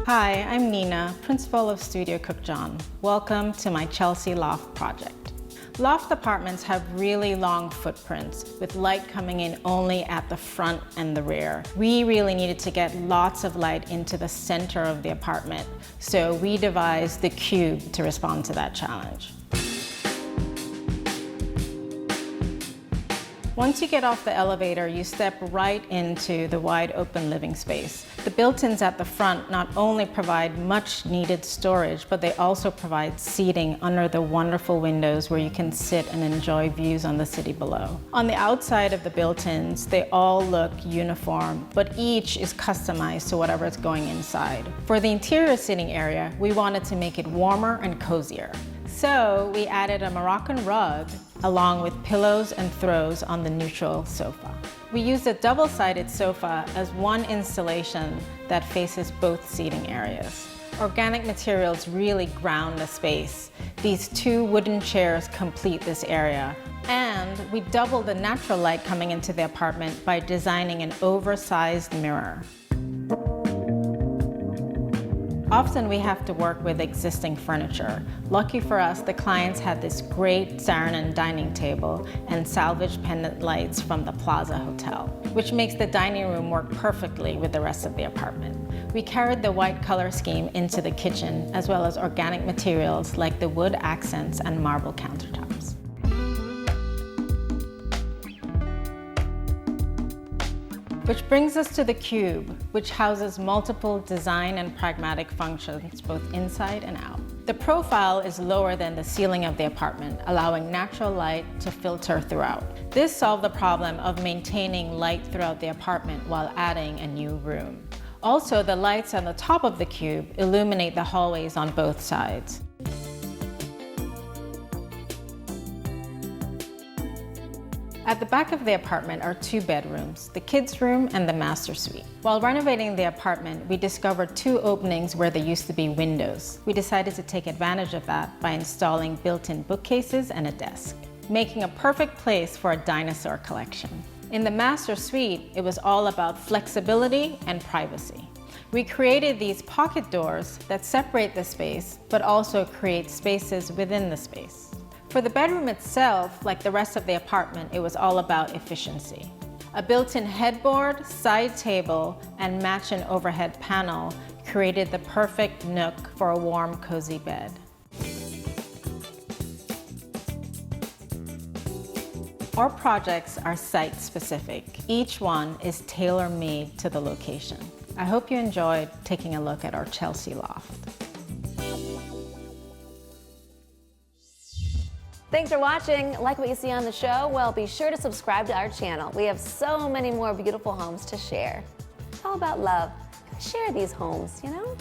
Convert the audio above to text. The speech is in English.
Hi, I'm Nina, principal of Nina Cooke John. Welcome to my Chelsea Loft project. Loft apartments have really long footprints with light coming in only at the front and the rear. We really needed to get lots of light into the center of the apartment, so we devised the cube to respond to that challenge. Once you get off the elevator, you step right into the wide open living space. The built-ins at the front not only provide much needed storage, but they also provide seating under the wonderful windows where you can sit and enjoy views on the city below. On the outside of the built-ins, they all look uniform, but each is customized to whatever is going inside. For the interior sitting area, we wanted to make it warmer and cozier. So we added a Moroccan rug along with pillows and throws on the neutral sofa. We used a double-sided sofa as one installation that faces both seating areas. Organic materials really ground the space. These two wooden chairs complete this area. And we doubled the natural light coming into the apartment by designing an oversized mirror. Often we have to work with existing furniture. Lucky for us, the clients had this great Saarinen dining table and salvaged pendant lights from the Plaza Hotel, which makes the dining room work perfectly with the rest of the apartment. We carried the white color scheme into the kitchen, as well as organic materials like the wood accents and marble countertops. Which brings us to the cube, which houses multiple design and pragmatic functions both inside and out. The profile is lower than the ceiling of the apartment, allowing natural light to filter throughout. This solved the problem of maintaining light throughout the apartment while adding a new room. Also, the lights on the top of the cube illuminate the hallways on both sides. At the back of the apartment are two bedrooms, the kids' room and the master suite. While renovating the apartment, we discovered two openings where there used to be windows. We decided to take advantage of that by installing built-in bookcases and a desk, making a perfect place for a dinosaur collection. In the master suite, it was all about flexibility and privacy. We created these pocket doors that separate the space, but also create spaces within the space. For the bedroom itself, like the rest of the apartment, it was all about efficiency. A built-in headboard, side table, and matching overhead panel created the perfect nook for a warm, cozy bed. Our projects are site-specific. Each one is tailor-made to the location. I hope you enjoyed taking a look at our Chelsea Loft. Thanks for watching. Like what you see on the show? Well, be sure to subscribe to our channel. We have so many more beautiful homes to share. It's all about love. Share these homes, you know?